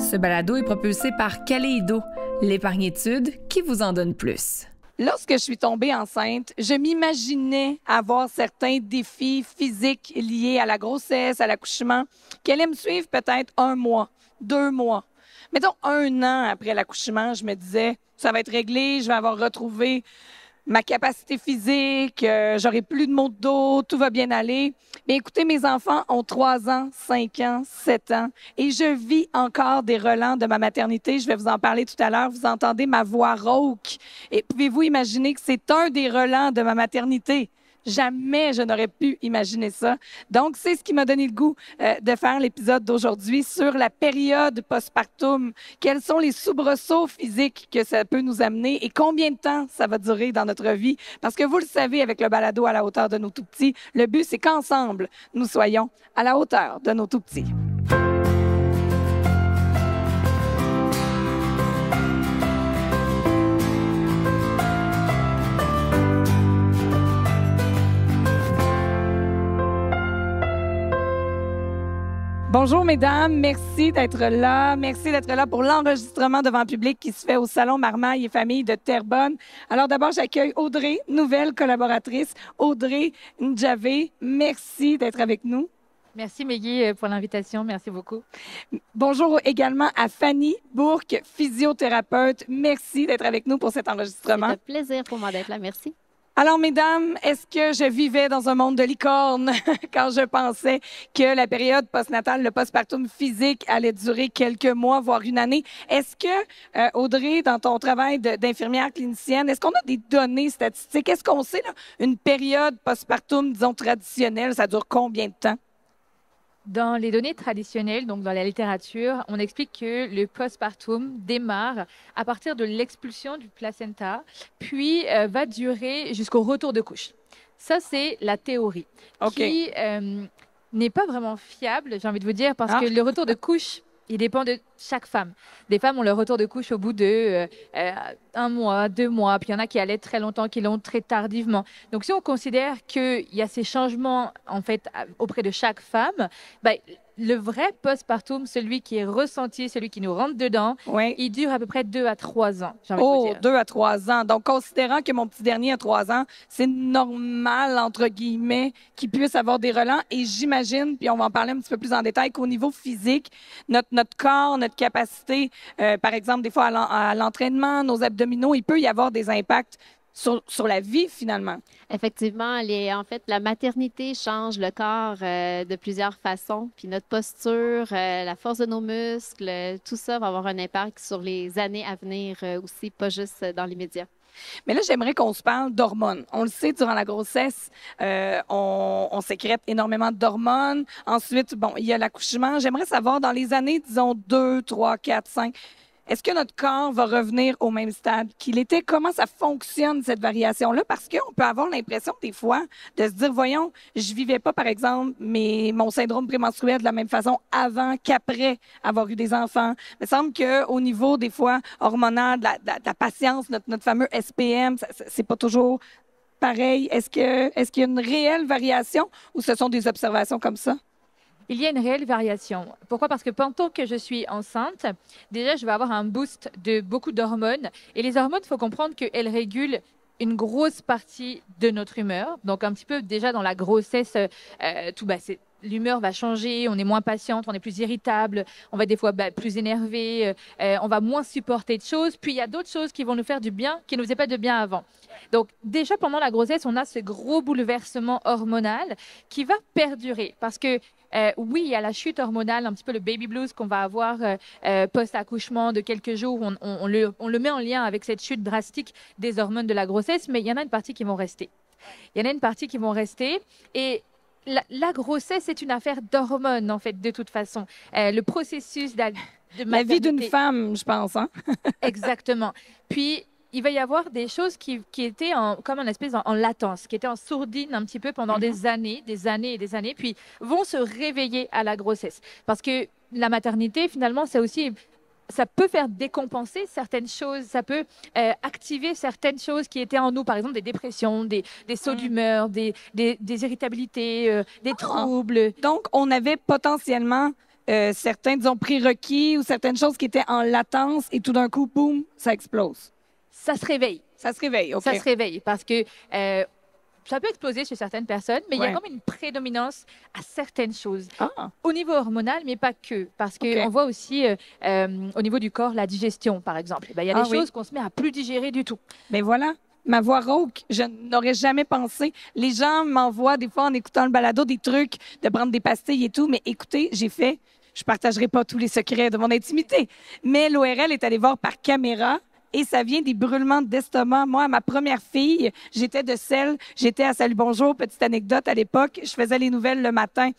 Ce balado est propulsé par Caléido, l'épargne-étude qui vous en donne plus. Lorsque je suis tombée enceinte, je m'imaginais avoir certains défis physiques liés à la grossesse, à l'accouchement, qui allaient me suivre peut-être 1 mois, 2 mois. Mettons 1 an après l'accouchement, je me disais, ça va être réglé, je vais avoir retrouvé ma capacité physique, j'aurai plus de maux de dos, tout va bien aller. Mais écoutez, mes enfants ont 3 ans, 5 ans, 7 ans et je vis encore des relents de ma maternité. Je vais vous en parler tout à l'heure. Vous entendez ma voix rauque. Et pouvez-vous imaginer que c'est un des relents de ma maternité? Jamais je n'aurais pu imaginer ça. Donc, c'est ce qui m'a donné le goût de faire l'épisode d'aujourd'hui sur la période postpartum. Quels sont les soubresauts physiques que ça peut nous amener et combien de temps ça va durer dans notre vie? Parce que vous le savez, avec le balado à la hauteur de nos tout-petits, le but, c'est qu'ensemble, nous soyons à la hauteur de nos tout-petits. Bonjour, mesdames. Merci d'être là. Merci d'être là pour l'enregistrement devant le public qui se fait au Salon Marmaille et Famille de Terrebonne. Alors, d'abord, j'accueille Audrey, nouvelle collaboratrice. Audrey Ndjavé, merci d'être avec nous. Merci, Meggy, pour l'invitation. Merci beaucoup. Bonjour également à Fanny Bourque, physiothérapeute. Merci d'être avec nous pour cet enregistrement. C'est un plaisir pour moi d'être là. Merci. Alors, mesdames, est-ce que je vivais dans un monde de licorne quand je pensais que la période postnatale, le postpartum physique allait durer quelques mois, voire 1 année? Est-ce que, Audrey, dans ton travail d'infirmière clinicienne, est-ce qu'on a des données statistiques? Est-ce qu'on sait, là, une période postpartum, disons, traditionnelle, ça dure combien de temps? Dans les données traditionnelles, donc dans la littérature, on explique que le postpartum démarre à partir de l'expulsion du placenta, puis va durer jusqu'au retour de couche. Ça, c'est la théorie, qui n'est pas vraiment fiable, j'ai envie de vous dire, parce que le retour de couche, il dépend de chaque femme. Des femmes ont leur retour de couche au bout de 1 mois, 2 mois, puis il y en a qui allaient très longtemps, qui l'ont très tardivement. Donc, si on considère qu'il y a ces changements, en fait, auprès de chaque femme, ben, le vrai postpartum, celui qui est ressenti, celui qui nous rentre dedans, il dure à peu près 2 à 3 ans, j'ai envie de vous dire. 2 à 3 ans. Donc, considérant que mon petit dernier a 3 ans, c'est normal, entre guillemets, qu'il puisse avoir des relents. Et j'imagine, puis on va en parler un petit peu plus en détail, qu'au niveau physique, notre corps, notre capacité, par exemple, des fois à l'entraînement, nos abdominaux, il peut y avoir des impacts sur la vie, finalement. Effectivement, en fait, la maternité change le corps de plusieurs façons. Puis notre posture, la force de nos muscles, tout ça va avoir un impact sur les années à venir aussi, pas juste dans l'immédiat. Mais là, j'aimerais qu'on se parle d'hormones. On le sait, durant la grossesse, on sécrète énormément d'hormones. Ensuite, bon, il y a l'accouchement. J'aimerais savoir, dans les années, disons, 2, 3, 4, 5, est-ce que notre corps va revenir au même stade qu'il était? Comment ça fonctionne, cette variation-là? Parce qu'on peut avoir l'impression, des fois, de se dire, voyons, je vivais pas, par exemple, mon syndrome prémenstruel de la même façon avant qu'après avoir eu des enfants. Il me semble qu'au niveau, des fois, hormonal, de la patience, notre fameux SPM, c'est pas toujours pareil. Est-ce qu'il y a une réelle variation ou ce sont des observations comme ça? Il y a une réelle variation. Pourquoi? Parce que pendant que je suis enceinte, déjà, je vais avoir un boost de beaucoup d'hormones. Et les hormones, il faut comprendre qu'elles régulent une grosse partie de notre humeur. Donc, un petit peu déjà dans la grossesse, l'humeur va changer, on est moins patiente, on est plus irritable, on va des fois plus énervé, on va moins supporter de choses. Puis, il y a d'autres choses qui vont nous faire du bien, qui ne nous faisaient pas de bien avant. Donc, déjà, pendant la grossesse, on a ce gros bouleversement hormonal qui va perdurer. Parce que oui, il y a la chute hormonale, un petit peu le baby blues qu'on va avoir post-accouchement de quelques jours. On le met en lien avec cette chute drastique des hormones de la grossesse, mais il y en a une partie qui vont rester. Il y en a une partie qui vont rester et la grossesse est une affaire d'hormones, en fait, de toute façon. Le processus de la vie d'une femme, je pense. Hein? Exactement. Puis, il va y avoir des choses qui étaient comme une espèce en latence, qui étaient en sourdine un petit peu pendant des années et des années, puis vont se réveiller à la grossesse. Parce que la maternité, finalement, ça peut faire décompenser certaines choses, ça peut activer certaines choses qui étaient en nous, par exemple des dépressions, des sauts d'humeur, des irritabilités, des troubles. Donc, on avait potentiellement certains, disons, prérequis ou certaines choses qui étaient en latence et tout d'un coup, boum, ça explose. Ça se réveille. Ça se réveille, OK. Ça se réveille parce que ça peut exploser chez certaines personnes, mais il y a Ouais. comme une prédominance à certaines choses. Ah, Au niveau hormonal, mais pas que. Parce qu'on OK. voit aussi au niveau du corps la digestion, par exemple. Ben, il y a Ah des oui. choses qu'on se met à plus digérer du tout. ben voilà. Ma voix rauque, je n'aurais jamais pensé. Les gens m'envoient des fois en écoutant le balado des trucs, de prendre des pastilles et tout, mais écoutez, je partagerai pas tous les secrets de mon intimité, mais l'ORL est allé voir par caméra et ça vient des brûlements d'estomac. Moi, ma première fille, j'étais à Salut Bonjour, petite anecdote à l'époque, je faisais les nouvelles le matin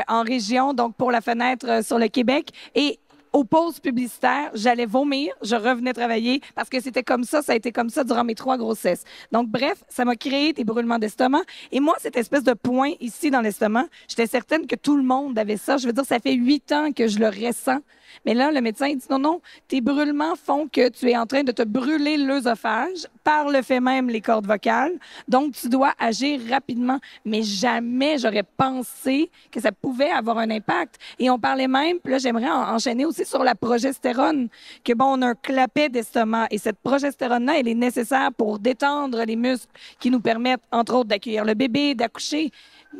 en région, donc pour la fenêtre sur le Québec, et aux pauses publicitaires, j'allais vomir, je revenais travailler parce que c'était comme ça a été comme ça durant mes 3 grossesses. Donc, bref, ça m'a créé des brûlements d'estomac. Et moi, cette espèce de point ici dans l'estomac, j'étais certaine que tout le monde avait ça. Je veux dire, ça fait 8 ans que je le ressens. Mais là, le médecin il dit non, tes brûlements font que tu es en train de te brûler l'œsophage, par le fait même les cordes vocales. Donc, tu dois agir rapidement. Mais jamais j'aurais pensé que ça pouvait avoir un impact. Et on parlait même, puis là, j'aimerais enchaîner aussi sur la progestérone, que bon, on a un clapet d'estomac. Et cette progestérone-là, elle est nécessaire pour détendre les muscles qui nous permettent, entre autres, d'accueillir le bébé, d'accoucher.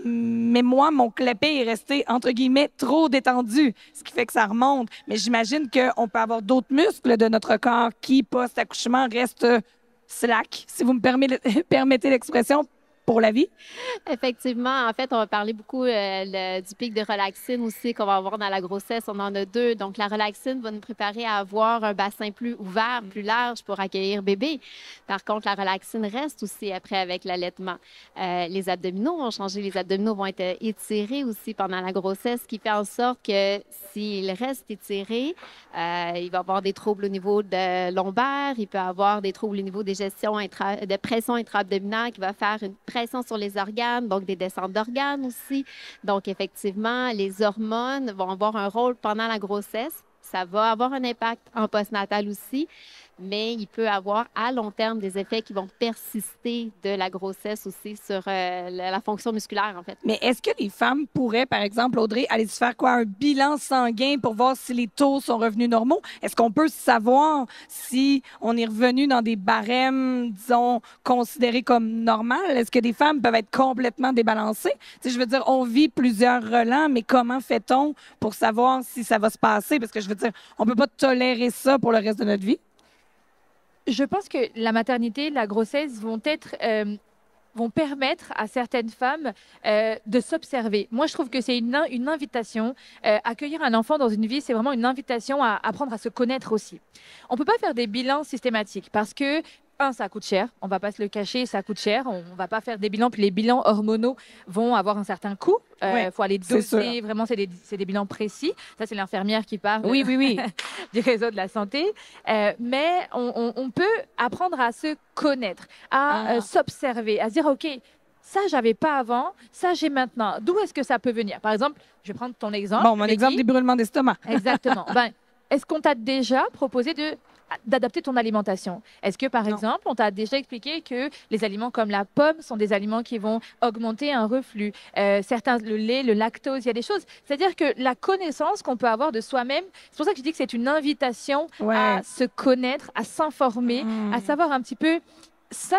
Mais moi, mon clapet est resté, entre guillemets, trop détendu, ce qui fait que ça remonte. Mais j'imagine qu'on peut avoir d'autres muscles de notre corps qui, post-accouchement, restent slack, si vous me permettez l'expression, pour la vie. Effectivement, en fait, on va parler beaucoup du pic de relaxine aussi qu'on va avoir dans la grossesse. On en a 2. Donc, la relaxine va nous préparer à avoir un bassin plus ouvert, plus large pour accueillir bébé. Par contre, la relaxine reste aussi après avec l'allaitement. Les abdominaux vont changer. Les abdominaux vont être étirés aussi pendant la grossesse, ce qui fait en sorte que s'ils restent étirés, il va y avoir des troubles au niveau de lombaire, il peut y avoir des troubles au niveau des gestions de pression intra-abdominale qui va faire une pression sur les organes, donc des descentes d'organes aussi. Donc, effectivement, les hormones vont avoir un rôle pendant la grossesse. Ça va avoir un impact en postnatal aussi, mais il peut avoir à long terme des effets qui vont persister de la grossesse aussi sur la fonction musculaire, en fait. Mais est-ce que les femmes pourraient, par exemple, Audrey, aller se faire quoi, un bilan sanguin pour voir si les taux sont revenus normaux? Est-ce qu'on peut savoir si on est revenu dans des barèmes, disons, considérés comme normales? Est-ce que des femmes peuvent être complètement débalancées? Tu sais, je veux dire, on vit plusieurs relents, mais comment fait-on pour savoir si ça va se passer? Parce que je veux dire, on peut pas tolérer ça pour le reste de notre vie. Je pense que la maternité, la grossesse vont permettre à certaines femmes de s'observer. Moi, je trouve que c'est une invitation. Accueillir un enfant dans une vie, c'est vraiment une invitation à apprendre à se connaître aussi. On ne peut pas faire des bilans systématiques parce que, ça coûte cher. On ne va pas se le cacher, ça coûte cher. On ne va pas faire des bilans, puis les bilans hormonaux vont avoir un certain coût. Ouais, faut aller c'est sûr. doser. Vraiment, c'est des bilans précis. Ça, c'est l'infirmière qui parle Oui, oui, oui. du réseau de la santé. Mais on peut apprendre à se connaître, à s'observer, à se dire, OK, ça, j'avais pas avant, ça, j'ai maintenant. D'où est-ce que ça peut venir? Par exemple, je vais prendre ton exemple. Bon, mon Becky. exemple des brûlements d'estomac. Exactement. Est-ce qu'on t'a déjà proposé d'adapter ton alimentation? Est-ce que, par exemple, on t'a déjà expliqué que les aliments comme la pomme sont des aliments qui vont augmenter un reflux? Certains, le lait, le lactose, il y a des choses. C'est-à-dire que la connaissance qu'on peut avoir de soi-même, c'est pour ça que je dis que c'est une invitation à se connaître, à s'informer, à savoir un petit peu... Ça,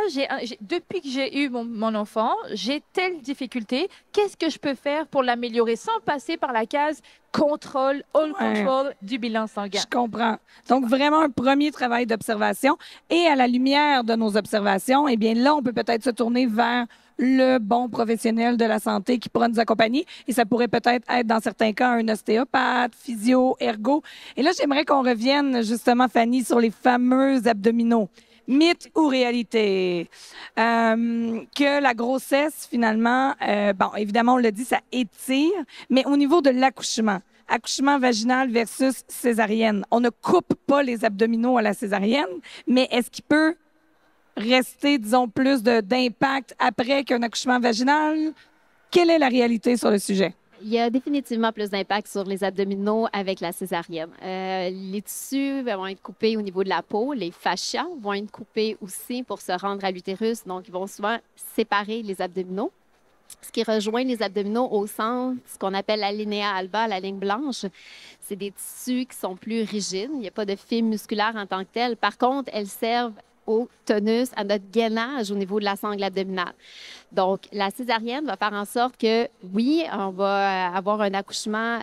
depuis que j'ai eu mon enfant, j'ai telle difficulté. Qu'est-ce que je peux faire pour l'améliorer sans passer par la case contrôle, all control du bilan sanguin? Je comprends. Donc, vraiment un premier travail d'observation. Et à la lumière de nos observations, eh bien là, on peut peut-être se tourner vers le bon professionnel de la santé qui pourra nous accompagner. Et ça pourrait peut-être être, dans certains cas, un ostéopathe, physio, ergo. Et là, j'aimerais qu'on revienne justement, Fanny, sur les fameux abdominaux. Mythe ou réalité? Que la grossesse, finalement, bon, évidemment, on l'a dit, ça étire, mais au niveau de l'accouchement, accouchement vaginal versus césarienne, on ne coupe pas les abdominaux à la césarienne, mais est-ce qu'il peut rester, disons, plus d'impact après qu'un accouchement vaginal? Quelle est la réalité sur le sujet? Il y a définitivement plus d'impact sur les abdominaux avec la césarienne. Les tissus vont être coupés au niveau de la peau. Les fascias vont être coupés aussi pour se rendre à l'utérus. Donc, ils vont souvent séparer les abdominaux. Ce qui rejoint les abdominaux au centre, ce qu'on appelle la linéa alba, la ligne blanche, c'est des tissus qui sont plus rigides. Il n'y a pas de fibres musculaires en tant que telles. Par contre, elles servent au tonus, à notre gainage au niveau de la sangle abdominale. Donc, la césarienne va faire en sorte que, oui, on va avoir un accouchement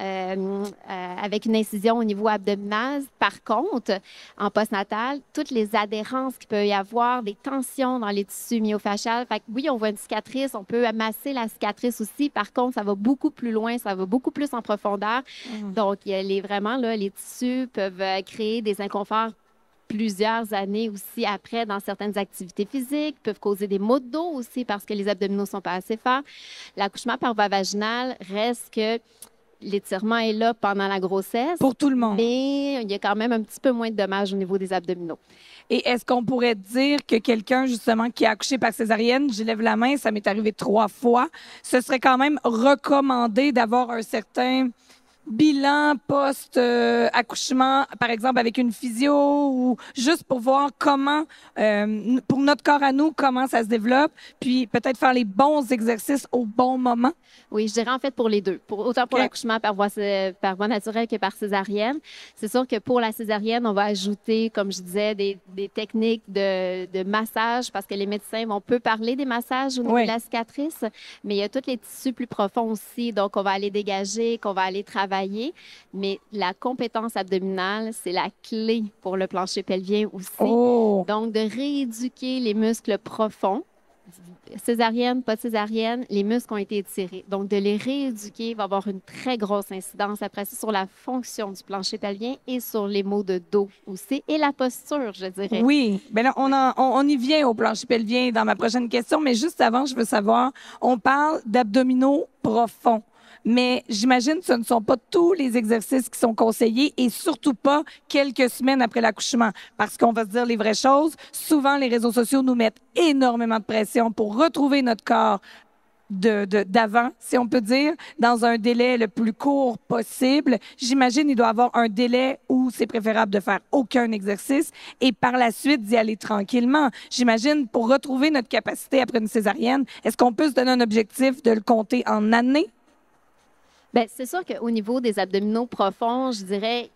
avec une incision au niveau abdominal. Par contre, en postnatal, toutes les adhérences qu'il peut y avoir, des tensions dans les tissus myofasciales. Fait que, oui, on voit une cicatrice, on peut amasser la cicatrice aussi. Par contre, ça va beaucoup plus loin, ça va beaucoup plus en profondeur. Donc, vraiment, là, les tissus peuvent créer des inconforts plusieurs années aussi après dans certaines activités physiques, peuvent causer des maux de dos aussi parce que les abdominaux ne sont pas assez forts. L'accouchement par voie vaginale reste que l'étirement est là pendant la grossesse. Pour tout le monde. Mais il y a quand même un petit peu moins de dommages au niveau des abdominaux. Et est-ce qu'on pourrait dire que quelqu'un, justement, qui a accouché par césarienne, je lève la main, ça m'est arrivé 3 fois, ce serait quand même recommandé d'avoir un certain bilan post-accouchement, par exemple avec une physio ou juste pour voir comment, pour notre corps à nous, comment ça se développe, puis peut-être faire les bons exercices au bon moment? Oui, je dirais en fait pour les deux. Autant pour l'accouchement par voie naturelle que par césarienne. C'est sûr que pour la césarienne, on va ajouter, comme je disais, des techniques de massage parce que les médecins peut parler des massages au niveau de la cicatrice, mais il y a tous les tissus plus profonds aussi, donc on va aller dégager, qu'on va aller travailler. Mais la compétence abdominale, c'est la clé pour le plancher pelvien aussi. Donc, de rééduquer les muscles profonds, césarienne, pas de césarienne, les muscles ont été étirés. Donc, de les rééduquer va avoir une très grosse incidence après ça sur la fonction du plancher pelvien et sur les maux de dos aussi et la posture, je dirais. Oui. Bien là, on y vient au plancher pelvien dans ma prochaine question, mais juste avant, je veux savoir, on parle d'abdominaux profonds. Mais j'imagine que ce ne sont pas tous les exercices qui sont conseillés et surtout pas quelques semaines après l'accouchement. Parce qu'on va se dire les vraies choses. Souvent, les réseaux sociaux nous mettent énormément de pression pour retrouver notre corps d'avant, si on peut dire, dans un délai le plus court possible. J'imagine il doit y avoir un délai où c'est préférable de faire aucun exercice et par la suite d'y aller tranquillement. J'imagine pour retrouver notre capacité après une césarienne, est-ce qu'on peut se donner un objectif de le compter en années? Bien, c'est sûr qu'au niveau des abdominaux profonds, je dirais,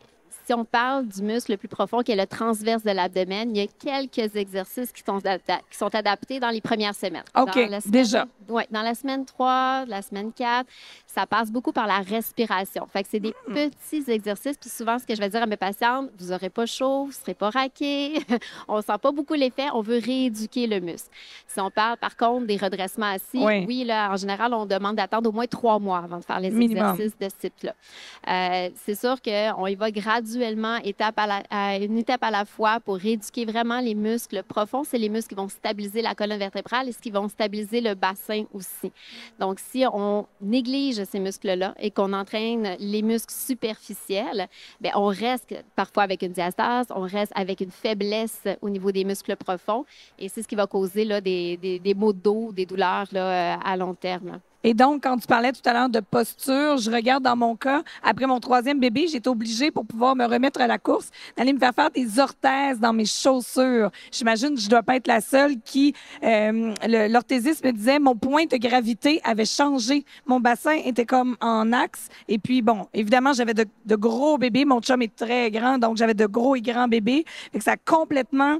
si on parle du muscle le plus profond qui est le transverse de l'abdomen, il y a quelques exercices qui sont adaptés dans les premières semaines. OK, déjà. Oui, dans la semaine 3, la semaine 4, ça passe beaucoup par la respiration. Fait que c'est des petits exercices. Puis souvent, ce que je vais dire à mes patientes, vous n'aurez pas chaud, vous ne serez pas raqué, on ne sent pas beaucoup l'effet, on veut rééduquer le muscle. Si on parle, par contre, des redressements assis, oui, là, en général, on demande d'attendre au moins 3 mois avant de faire les exercices de ce type-là. C'est sûr qu'on y va graduellement, une étape à la fois pour rééduquer vraiment les muscles profonds. C'est les muscles qui vont stabiliser la colonne vertébrale et ce qui vont stabiliser le bassin aussi. Donc, si on néglige ces muscles-là et qu'on entraîne les muscles superficiels, bien, on reste parfois avec une diastase, on reste avec une faiblesse au niveau des muscles profonds et c'est ce qui va causer là, des maux de dos, des douleurs là, à long terme. Et donc, quand tu parlais tout à l'heure de posture, je regarde dans mon cas, après mon 3e bébé, j'étais obligée pour pouvoir me remettre à la course d'aller me faire des orthèses dans mes chaussures. J'imagine que je dois pas être la seule qui, l'orthésiste me disait, mon point de gravité avait changé. Mon bassin était comme en axe. Et puis, bon, évidemment, j'avais de gros bébés. Mon chum est très grand, donc j'avais de gros et grands bébés. Fait que ça a complètement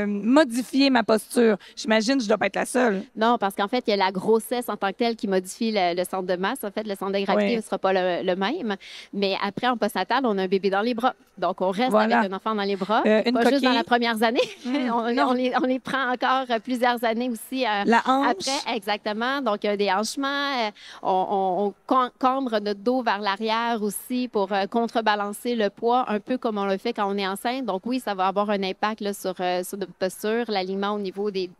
modifier ma posture. J'imagine que je ne dois pas être la seule. Non, parce qu'en fait, il y a la grossesse en tant que telle qui modifie le centre de masse. En fait, le centre de gravité ne sera pas le même. Mais après, en postnatal, on a un bébé dans les bras. Donc, on reste avec un enfant dans les bras. Pas juste dans les premières années. On les prend encore plusieurs années aussi. La hanche. Après, exactement. Donc, il y a des hanchements. On cambre notre dos vers l'arrière aussi pour contrebalancer le poids, un peu comme on le fait quand on est enceinte. Donc, oui, ça va avoir un impact là, sur notre posture, l'alignement au niveau des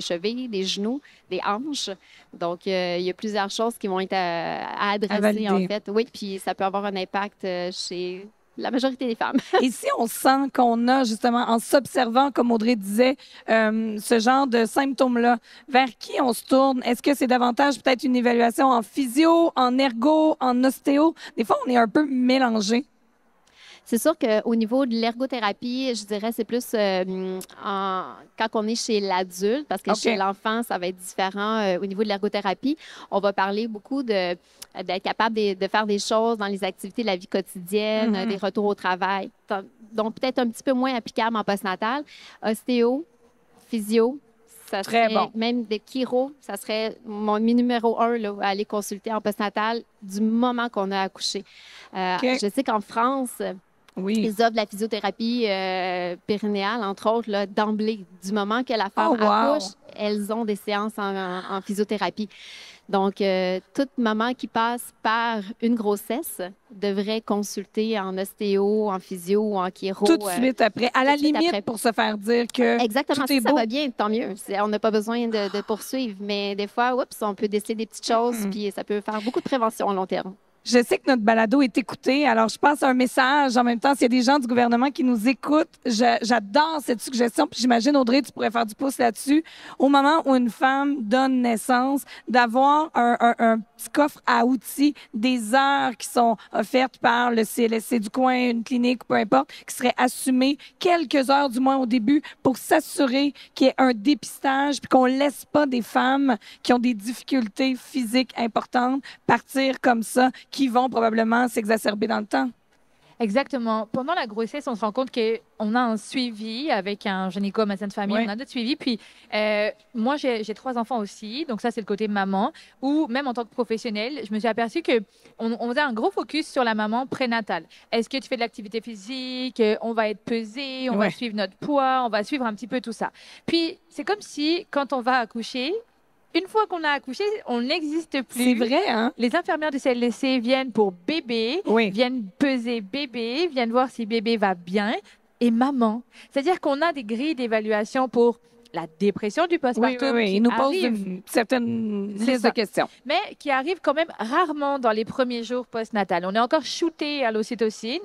chevilles, des genoux, des hanches. Donc, il y a plusieurs choses qui vont être à adresser, en fait. Oui, puis ça peut avoir un impact chez la majorité des femmes. Et si on sent qu'on a, justement, en s'observant, comme Audrey disait, ce genre de symptômes-là, vers qui on se tourne? Est-ce que c'est davantage peut-être une évaluation en physio, en ergo, en ostéo? Des fois, on est un peu mélangé. C'est sûr qu'au niveau de l'ergothérapie, je dirais c'est plus quand on est chez l'adulte, parce que chez l'enfant, ça va être différent au niveau de l'ergothérapie. On va parler beaucoup d'être capable de faire des choses dans les activités de la vie quotidienne, des retours au travail. Donc, peut-être un petit peu moins applicable en postnatal. Ostéo, physio, ça serait même des chiro, ça serait mon numéro 1 là, à aller consulter en postnatal du moment qu'on a accouché. Je sais qu'en France, ils offrent de la physiothérapie périnéale, entre autres, là, d'emblée. Du moment que la femme accouche, elles ont des séances en physiothérapie. Donc, toute maman qui passe par une grossesse devrait consulter en ostéo, en physio ou en chiro. Tout de suite après. À la limite, pour se faire dire que exactement, tout est si beau. Ça va bien, tant mieux. On n'a pas besoin de poursuivre. Mais des fois, on peut déceler des petites choses, puis ça peut faire beaucoup de prévention à long terme. Je sais que notre balado est écouté, alors je passe un message en même temps. S'il y a des gens du gouvernement qui nous écoutent, j'adore cette suggestion. Puis j'imagine, Audrey, tu pourrais faire du pouce là-dessus. Au moment où une femme donne naissance, d'avoir un petit coffre à outils, des heures qui sont offertes par le CLSC du coin, une clinique, peu importe, qui seraient assumées quelques heures du moins au début pour s'assurer qu'il y ait un dépistage puis qu'on laisse pas des femmes qui ont des difficultés physiques importantes partir comme ça, qui vont probablement s'exacerber dans le temps. Exactement. Pendant la grossesse, on se rend compte qu'on a un suivi avec un gynéco, médecin de famille, on a notre suivi. Puis moi, j'ai 3 enfants aussi, donc ça, c'est le côté maman. Ou même en tant que professionnelle, je me suis aperçue qu'on faisait un gros focus sur la maman prénatale. Est-ce que tu fais de l'activité physique? On va être pesé, on va suivre notre poids, on va suivre un petit peu tout ça. Puis c'est comme si, quand on va accoucher, une fois qu'on a accouché, on n'existe plus. C'est vrai, hein? Les infirmières du CLSC viennent pour bébé, viennent peser bébé, viennent voir si bébé va bien, et maman. C'est-à-dire qu'on a des grilles d'évaluation pour la dépression du postpartum. Ils nous posent une certaine liste de questions. Mais qui arrive quand même rarement dans les premiers jours postnatal. On est encore shooté à l'ocytocine,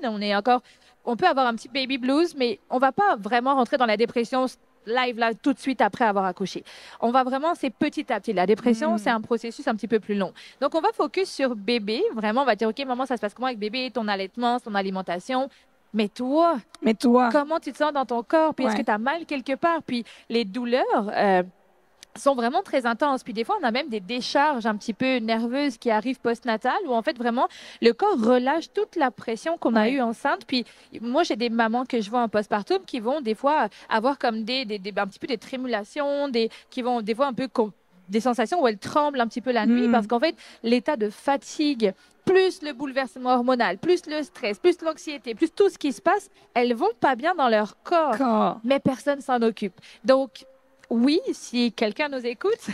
on peut avoir un petit baby blues, mais on va pas vraiment rentrer dans la dépression live là tout de suite après avoir accouché. On va vraiment, c'est petit à petit. La dépression, c'est un processus un petit peu plus long. Donc, on va focus sur bébé. Vraiment, on va dire, OK, maman, ça se passe comment avec bébé, ton allaitement, ton alimentation. Mais toi, comment tu te sens dans ton corps? Puis est-ce que tu as mal quelque part? Puis les douleurs sont vraiment très intenses. Puis des fois, on a même des décharges un petit peu nerveuses qui arrivent postnatales où en fait, vraiment, le corps relâche toute la pression qu'on a eue enceinte. Puis moi, j'ai des mamans que je vois en postpartum qui vont des fois avoir comme un petit peu des trémulations, qui vont des fois un peu des sensations où elles tremblent un petit peu la nuit parce qu'en fait, l'état de fatigue, plus le bouleversement hormonal, plus le stress, plus l'anxiété, plus tout ce qui se passe, elles vont pas bien dans leur corps. Mais personne s'en occupe. Donc, oui, si quelqu'un nous écoute,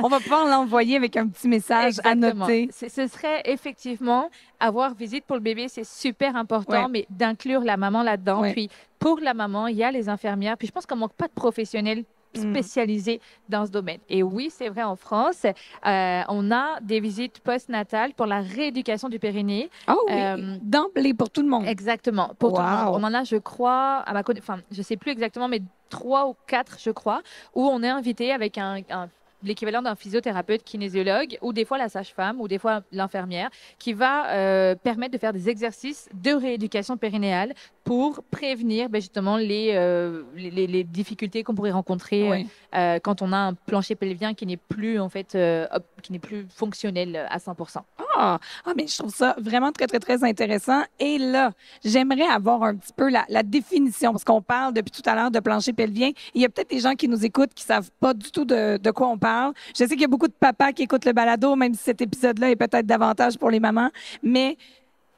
on va pouvoir l'envoyer avec un petit message à noter. Ce serait effectivement avoir visite pour le bébé, c'est super important, mais d'inclure la maman là-dedans. Puis pour la maman, il y a les infirmières. Puis je pense qu'on manque pas de professionnels spécialisés dans ce domaine. Et oui, c'est vrai, en France, on a des visites postnatales pour la rééducation du périnée. D'emblée pour tout le monde. Exactement, pour tout le monde. On en a, je crois, je sais plus exactement, mais 3 ou 4, je crois, où on est invité avec l'équivalent d'un physiothérapeute kinésiologue ou des fois la sage-femme ou des fois l'infirmière qui va permettre de faire des exercices de rééducation périnéale pour prévenir justement les difficultés qu'on pourrait rencontrer quand on a un plancher pelvien qui n'est plus en fait qui n'est plus fonctionnel à 100%. Mais je trouve ça vraiment très, très, très intéressant. Et là, j'aimerais avoir un petit peu la définition, parce qu'on parle depuis tout à l'heure de plancher pelvien. Il y a peut-être des gens qui nous écoutent qui savent pas du tout de quoi on parle. Je sais qu'il y a beaucoup de papas qui écoutent le balado, même si cet épisode-là est peut-être davantage pour les mamans. Mais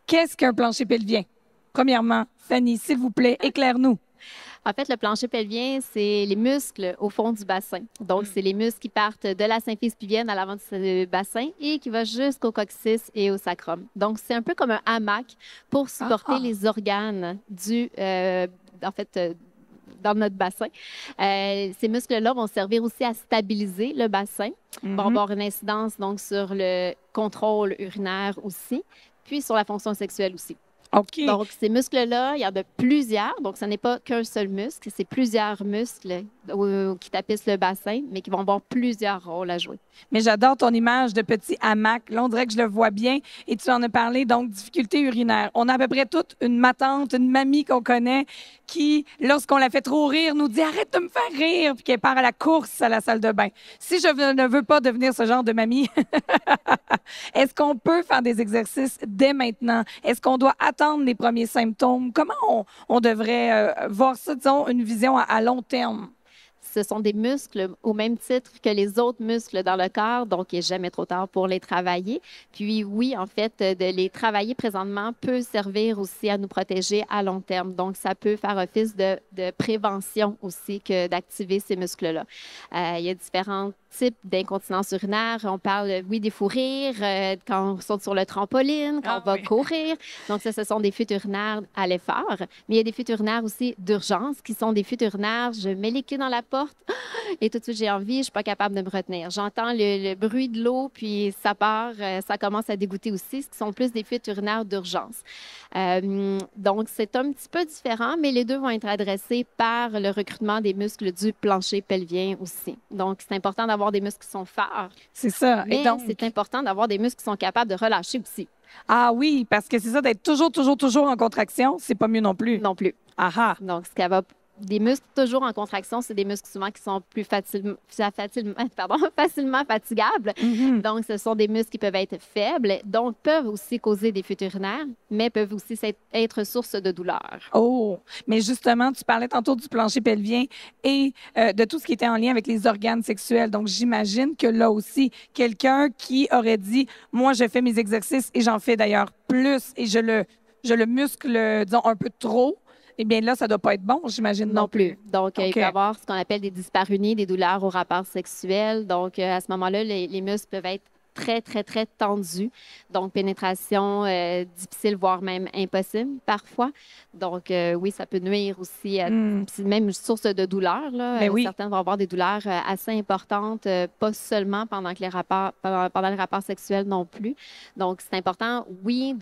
qu'est-ce qu'un plancher pelvien? Premièrement, Fanny, s'il vous plaît, éclaire-nous. En fait, le plancher pelvien, c'est les muscles au fond du bassin. Donc, c'est les muscles qui partent de la symphyse pubienne à l'avant du bassin et qui va jusqu'au coccyx et au sacrum. Donc, c'est un peu comme un hamac pour supporter les organes dans notre bassin. Ces muscles-là vont servir aussi à stabiliser le bassin, vont avoir une incidence donc sur le contrôle urinaire aussi, puis sur la fonction sexuelle aussi. OK. Donc, ces muscles-là, il y en a plusieurs. Donc, ce n'est pas qu'un seul muscle, c'est plusieurs muscles qui tapissent le bassin, mais qui vont avoir plusieurs rôles à jouer. Mais j'adore ton image de petit hamac. Là, on dirait que je le vois bien. Et tu en as parlé, donc, difficulté urinaire. On a à peu près toute une matante, une mamie qu'on connaît qui, lorsqu'on la fait trop rire, nous dit « Arrête de me faire rire! » puis qu'elle part à la course à la salle de bain. Si je ne veux pas devenir ce genre de mamie, est-ce qu'on peut faire des exercices dès maintenant? Est-ce qu'on doit attendre les premiers symptômes? Comment on devrait voir ça, disons, une vision à long terme? Ce sont des muscles au même titre que les autres muscles dans le corps, donc il n'est jamais trop tard pour les travailler. Puis oui, en fait, de les travailler présentement peut servir aussi à nous protéger à long terme. Donc, ça peut faire office de prévention aussi que d'activer ces muscles-là. Il y a différents types d'incontinence urinaire. On parle, oui, des fous rires, quand on saute sur le trampoline, quand on va courir. Donc, ça, ce sont des fuites urinaires à l'effort. Mais il y a des fuites urinaires aussi d'urgence qui sont des fuites urinaires. Je mets les pieds dans la porte et tout de suite, j'ai envie, je suis pas capable de me retenir. J'entends le bruit de l'eau, puis ça part, ça commence à dégoûter aussi, ce qui sont plus des fuites urinaires d'urgence. Donc, c'est un petit peu différent, mais les deux vont être adressés par le recrutement des muscles du plancher pelvien aussi. Donc, c'est important d'avoir des muscles qui sont forts. C'est ça. Mais Et donc, c'est important d'avoir des muscles qui sont capables de relâcher aussi. ah oui, parce que c'est ça, d'être toujours en contraction, c'est pas mieux non plus. Non plus. Ah ah. Donc, ce qu'elle va des muscles toujours en contraction, c'est des muscles souvent qui sont plus facilement fatigables. Mhm. Donc, ce sont des muscles qui peuvent être faibles, donc peuvent aussi causer des fuites urinaires, mais peuvent aussi être source de douleur. Oh, mais justement, tu parlais tantôt du plancher pelvien et de tout ce qui était en lien avec les organes sexuels. Donc, j'imagine que là aussi, quelqu'un qui aurait dit, moi, je fais mes exercices et j'en fais d'ailleurs plus et je le muscle, disons, un peu trop. Eh bien, là, ça ne doit pas être bon, j'imagine non plus. Donc, il OK. peut y avoir ce qu'on appelle des dyspareunies, des douleurs au rapport sexuel. Donc, à ce moment-là, les muscles peuvent être très, très, très tendus. Donc, pénétration difficile, voire même impossible parfois. Donc, oui, ça peut nuire aussi à c'est même une source de douleur. Là. Ben oui. Certaines vont avoir des douleurs assez importantes, pas seulement pendant le rapport sexuel non plus. Donc, c'est important, oui,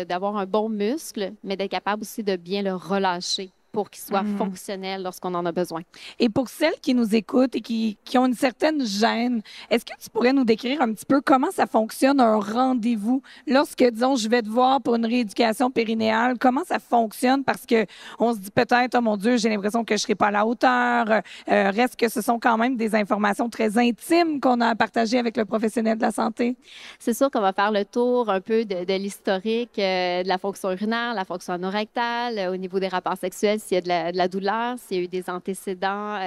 d'avoir un bon muscle, mais d'être capable aussi de bien le relâcher pour qu'il soit fonctionnel lorsqu'on en a besoin. Et pour celles qui nous écoutent et qui ont une certaine gêne, est-ce que tu pourrais nous décrire un petit peu comment ça fonctionne un rendez-vous lorsque, disons, je vais te voir pour une rééducation périnéale? Comment ça fonctionne? Parce que on se dit peut-être, oh mon Dieu, j'ai l'impression que je serai pas à la hauteur. Reste que ce sont quand même des informations très intimes qu'on a à partager avec le professionnel de la santé. C'est sûr qu'on va faire le tour un peu de l'historique de la fonction urinaire, la fonction anorectale, au niveau des rapports sexuels, s'il y a de la douleur, s'il y a eu des antécédents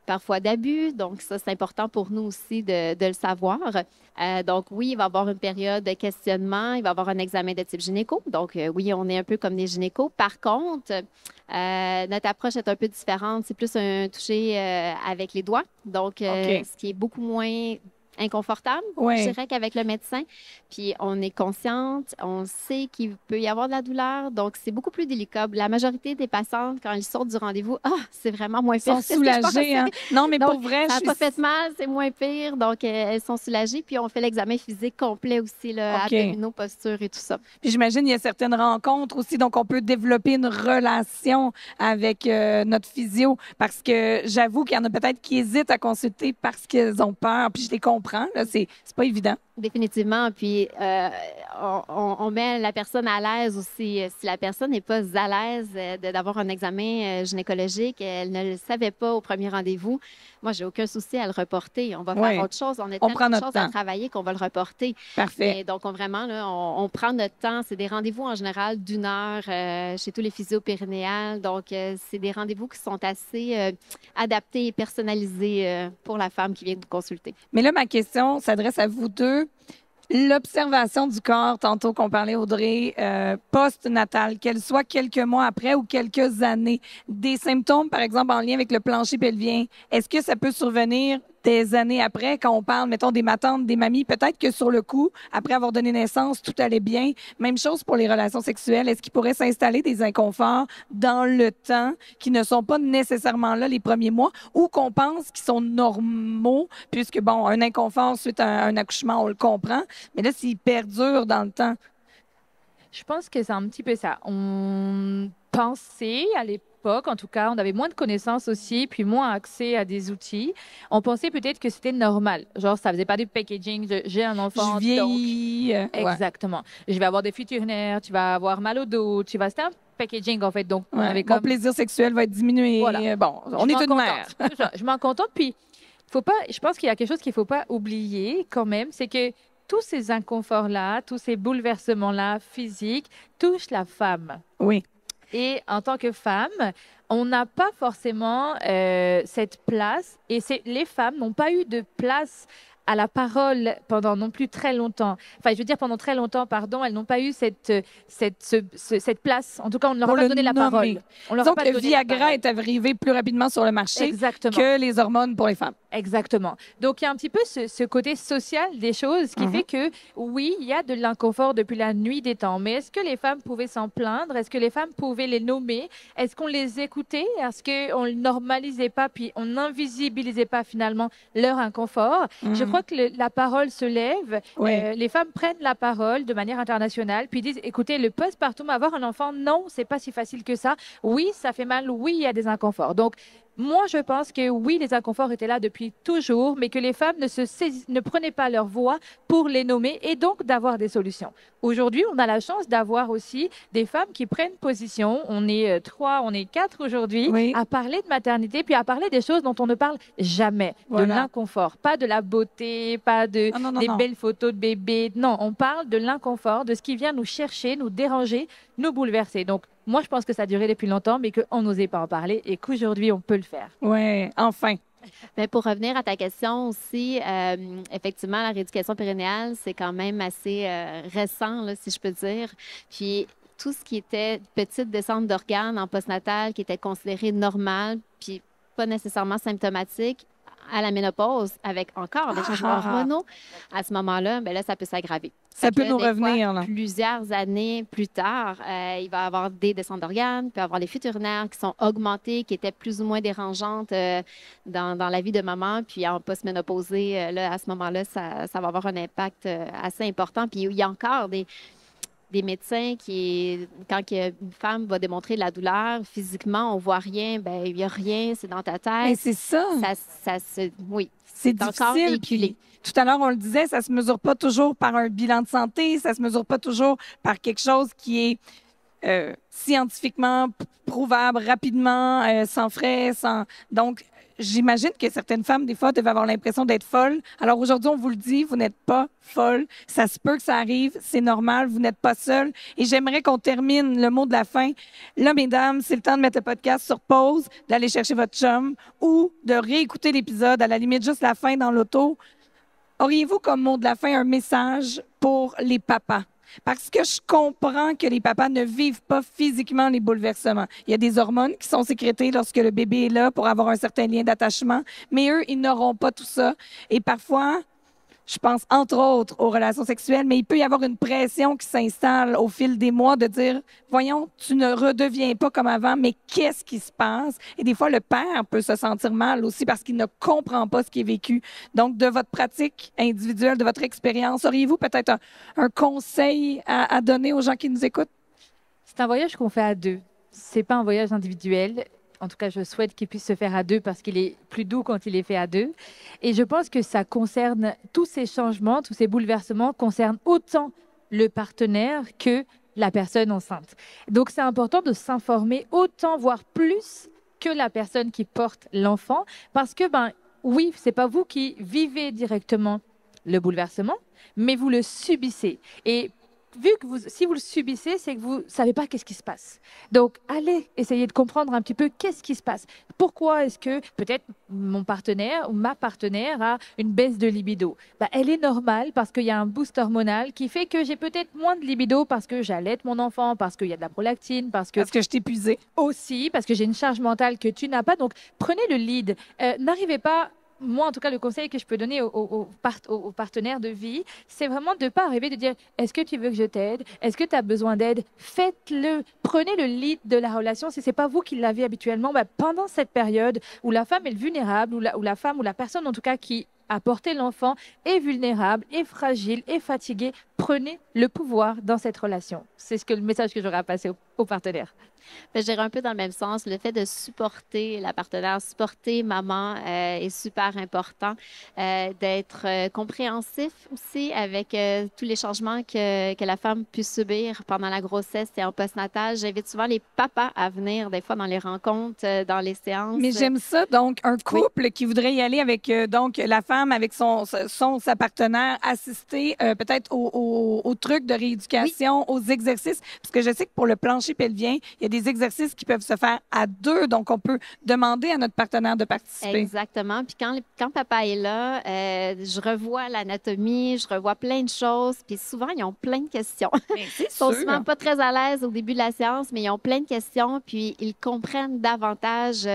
parfois d'abus. Donc, ça, c'est important pour nous aussi de le savoir. Donc, oui, il va y avoir une période de questionnement. Il va y avoir un examen de type gynéco. Donc, oui, on est un peu comme des gynécos. Par contre, notre approche est un peu différente. C'est plus un toucher avec les doigts. Donc, ce qui est beaucoup moins inconfortable, je dirais, qu'avec le médecin. Puis on est consciente, on sait qu'il peut y avoir de la douleur, donc c'est beaucoup plus délicat. La majorité des patientes, quand ils sortent du rendez-vous, c'est vraiment moins pire. Ils sont soulagées, hein? Non, mais donc, pour vrai, ça n'a pas fait mal, c'est moins pire. Donc, elles sont soulagées. Puis on fait l'examen physique complet aussi, là, abdominaux, posture et tout ça. Puis j'imagine il y a certaines rencontres aussi, donc on peut développer une relation avec notre physio, parce que j'avoue qu'il y en a peut-être qui hésitent à consulter parce qu'elles ont peur, puis je les comprends, là, c'est pas évident. Définitivement. Puis, on met la personne à l'aise aussi. Si la personne n'est pas à l'aise d'avoir un examen gynécologique, elle ne le savait pas au premier rendez-vous, moi, j'ai aucun souci à le reporter. On va faire autre chose. On a tellement de choses à travailler qu'on va le reporter. Parfait. Et donc, vraiment, là, on prend notre temps. C'est des rendez-vous en général d'1 heure chez tous les physiopérinéales. Donc, c'est des rendez-vous qui sont assez adaptés et personnalisés pour la femme qui vient nous consulter. Mais là, ma question s'adresse à vous deux. L'observation du corps, tantôt qu'on parlait, Audrey, post-natal, qu'elle soit quelques mois après ou quelques années, des symptômes, par exemple, en lien avec le plancher pelvien, est-ce que ça peut survenir des années après, quand on parle, mettons, des matantes, des mamies? Peut-être que sur le coup, après avoir donné naissance, tout allait bien. Même chose pour les relations sexuelles. Est-ce qu'il pourrait s'installer des inconforts dans le temps qui ne sont pas nécessairement là les premiers mois ou qu'on pense qu'ils sont normaux, puisque, bon, un inconfort suite à un accouchement, on le comprend. Mais là, s'il perdure dans le temps. Je pense que c'est un petit peu ça. On pensait à l'époque, en tout cas, on avait moins de connaissances aussi, puis moins accès à des outils. On pensait peut-être que c'était normal. Genre, ça faisait pas du packaging, j'ai un enfant, Je vieillis. Ouais. exactement. Je vais avoir des futurs nerfs, tu vas avoir mal au dos, c'était un packaging en fait. Donc, on Ouais. avait Mon comme... plaisir sexuel va être diminué. Voilà. Bon, on Je est m'en une contente. mère. C'est ça, je m'en contente. Puis, faut pas, je pense qu'il y a quelque chose qu'il faut pas oublier quand même, c'est que tous ces inconforts-là, tous ces bouleversements-là physiques touchent la femme. Oui. Et en tant que femme, on n'a pas forcément cette place, et les femmes n'ont pas eu de place à la parole pendant non plus très longtemps. Enfin, je veux dire, pendant très longtemps, pardon, elles n'ont pas eu cette place. En tout cas, on ne leur a Pour pas le donné la nommer. parole. On leur a Disons pas que donné la Viagra parole. est arrivé plus rapidement sur le marché Exactement. que les hormones pour les femmes. Exactement. Donc, il y a un petit peu ce côté social des choses qui fait que, oui, il y a de l'inconfort depuis la nuit des temps. Mais est-ce que les femmes pouvaient s'en plaindre? Est-ce que les femmes pouvaient les nommer? Est-ce qu'on les écoutait? Est-ce qu'on ne normalisait pas, puis on n'invisibilisait pas finalement leur inconfort? Je crois que la parole se lève. Ouais. Les femmes prennent la parole de manière internationale, puis disent, écoutez, le postpartum, avoir un enfant, non, c'est pas si facile que ça. Oui, ça fait mal. Oui, il y a des inconforts. Donc, moi, je pense que oui, les inconforts étaient là depuis toujours, mais que les femmes ne prenaient pas leur voix pour les nommer et donc d'avoir des solutions. Aujourd'hui, on a la chance d'avoir aussi des femmes qui prennent position. On est 3, on est 4 aujourd'hui Oui. à parler de maternité, puis à parler des choses dont on ne parle jamais. Voilà. De l'inconfort, pas de la beauté, pas de, Non, des belles photos de bébés. Non, on parle de l'inconfort, de ce qui vient nous chercher, nous déranger, nous bouleverser. Donc, moi, je pense que ça a duré depuis longtemps, mais qu'on n'osait pas en parler et qu'aujourd'hui, on peut le faire. Oui, enfin. Mais pour revenir à ta question aussi, effectivement, la rééducation périnéale, c'est quand même assez récent, là, si je peux dire. Puis tout ce qui était petite descente d'organes en postnatal, qui était considéré normal, puis pas nécessairement symptomatique, à la ménopause, avec encore des changements hormonaux, à ce moment-là, bien là, ça peut s'aggraver. Ça Fait peut que nous des fois, revenir, là. Plusieurs années plus tard, il va y avoir des descentes d'organes, il peut y avoir les futurs nerfs qui sont augmentés, qui étaient plus ou moins dérangeantes dans la vie de maman. Puis en post-ménopausée, là, à ce moment-là, ça va avoir un impact assez important. Puis il y a encore des médecins qui, quand une femme va démontrer de la douleur, physiquement, on voit rien, ben il n'y a rien, c'est dans ta Mais tête. c'est ça. Oui, C'est encore difficile. véhiculé. Puis, tout à l'heure, on le disait, ça se mesure pas toujours par un bilan de santé, ça se mesure pas toujours par quelque chose qui est scientifiquement prouvable rapidement, sans frais, sans. Donc, j'imagine que certaines femmes, des fois, devaient avoir l'impression d'être folles. Alors aujourd'hui, on vous le dit, vous n'êtes pas folle. Ça se peut que ça arrive, c'est normal, vous n'êtes pas seule. Et j'aimerais qu'on termine le mot de la fin. Là, mesdames, c'est le temps de mettre le podcast sur pause, d'aller chercher votre chum ou de réécouter l'épisode, à la limite juste la fin dans l'auto. Auriez-vous comme mot de la fin un message pour les papas? Parce que je comprends que les papas ne vivent pas physiquement les bouleversements. Il y a des hormones qui sont sécrétées lorsque le bébé est là pour avoir un certain lien d'attachement, mais eux, ils n'auront pas tout ça. Et parfois, je pense entre autres aux relations sexuelles, mais il peut y avoir une pression qui s'installe au fil des mois de dire, voyons, tu ne redeviens pas comme avant, mais qu'est-ce qui se passe? Et des fois, le père peut se sentir mal aussi parce qu'il ne comprend pas ce qui est vécu. Donc, de votre pratique individuelle, de votre expérience, auriez-vous peut-être un conseil à donner aux gens qui nous écoutent? C'est un voyage qu'on fait à deux. C'est pas un voyage individuel. En tout cas, je souhaite qu'il puisse se faire à deux parce qu'il est plus doux quand il est fait à deux. Et je pense que ça concerne tous ces changements, tous ces bouleversements concernent autant le partenaire que la personne enceinte. Donc, c'est important de s'informer autant, voire plus, que la personne qui porte l'enfant parce que, oui, c'est pas vous qui vivez directement le bouleversement, mais vous le subissez. Et vu que si vous le subissez, c'est que vous ne savez pas qu'est-ce qui se passe. Donc, allez essayer de comprendre un petit peu qu'est-ce qui se passe. Pourquoi est-ce que peut-être mon partenaire ou ma partenaire a une baisse de libido? Elle est normale parce qu'il y a un boost hormonal qui fait que j'ai peut-être moins de libido parce que j'allaite mon enfant, parce qu'il y a de la prolactine, parce que je t'ai épuisée. Aussi, parce que j'ai une charge mentale que tu n'as pas. Donc, prenez le lead. N'arrivez pas... Moi, en tout cas, le conseil que je peux donner aux partenaires de vie, c'est vraiment de ne pas arriver de dire « Est-ce que tu veux que je t'aide? Est-ce que tu as besoin d'aide ?» Faites-le. Prenez le lead de la relation. Si ce n'est pas vous qui l'avez habituellement, pendant cette période où la femme est vulnérable, ou la femme ou la personne, en tout cas, qui à porter l'enfant est vulnérable, est fragile, est fatigué. Prenez le pouvoir dans cette relation. C'est le message que j'aurais à passer aux partenaires. Je dirais un peu dans le même sens. Le fait de supporter la partenaire, supporter maman est super important. D'être compréhensif aussi avec tous les changements que la femme peut subir pendant la grossesse et en postnatal. J'invite souvent les papas à venir des fois dans les rencontres, dans les séances. Mais j'aime ça. Donc, un couple qui voudrait y aller avec donc la femme, avec sa partenaire, assister peut-être aux trucs de rééducation, aux exercices. Parce que je sais que pour le plancher pelvien, il y a des exercices qui peuvent se faire à deux. Donc, on peut demander à notre partenaire de participer. Exactement. Puis quand papa est là, je revois l'anatomie, je revois plein de choses. Puis souvent, ils ont plein de questions. Mais c'est Ils sont sûr. souvent pas très à l'aise au début de la séance, mais ils ont plein de questions. Puis ils comprennent davantage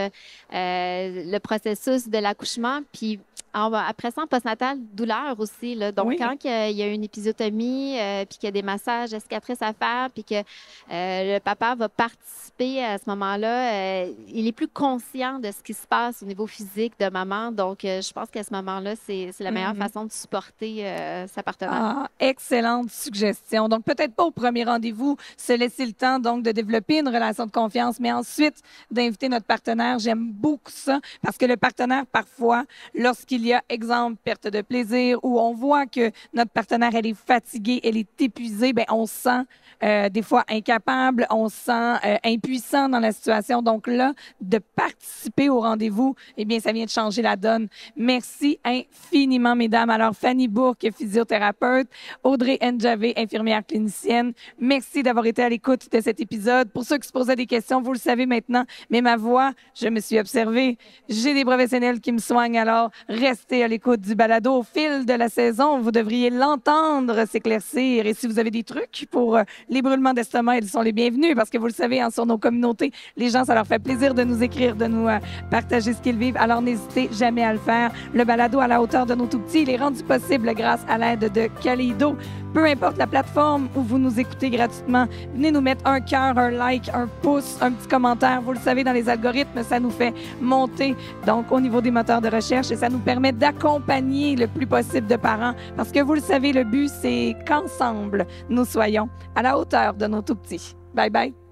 le processus de l'accouchement. Puis après ça, en postnatal, douleur aussi. Là. Donc, Oui. quand il y a une épisiotomie, puis qu'il y a des massages cicatrices à faire, puis que le papa va participer à ce moment-là, il est plus conscient de ce qui se passe au niveau physique de maman. Donc, je pense qu'à ce moment-là, c'est la meilleure façon de supporter sa partenaire. Ah, excellente suggestion. Donc, peut-être pas au premier rendez-vous, se laisser le temps donc de développer une relation de confiance, mais ensuite d'inviter notre partenaire. J'aime beaucoup ça parce que le partenaire, parfois, lorsqu'il y a, exemple, perte de plaisir ou on voit que notre partenaire, elle est fatiguée, elle est épuisée, ben on se sent des fois incapable, on se sent impuissant dans la situation. Donc là, de participer au rendez-vous, eh bien, ça vient de changer la donne. Merci infiniment, mesdames. Alors, Fanny Bourque, physiothérapeute, Audrey Njavé, infirmière clinicienne. Merci d'avoir été à l'écoute de cet épisode. Pour ceux qui se posaient des questions, vous le savez maintenant, mais ma voix, je me suis observée. J'ai des professionnels qui me soignent, alors restez à l'écoute du balado. Au fil de la saison, vous devriez l'entendre s'éclaircir. Et si vous avez des trucs pour les brûlements d'estomac, ils sont les bienvenus parce que vous le savez, hein, sur nos communautés, les gens, ça leur fait plaisir de nous écrire, de nous partager ce qu'ils vivent. Alors, n'hésitez jamais à le faire. Le balado à la hauteur de nos tout-petits, il est rendu possible grâce à l'aide de Kaleido. Peu importe la plateforme où vous nous écoutez gratuitement, venez nous mettre un cœur, un like, un pouce, un petit commentaire. Vous le savez, dans les algorithmes, ça nous fait monter donc au niveau des moteurs de recherche et ça nous permet d'accompagner le plus possible de parents parce que vous le savez, le but, c'est qu'ensemble, nous soyons à la hauteur de nos tout-petits. Bye bye.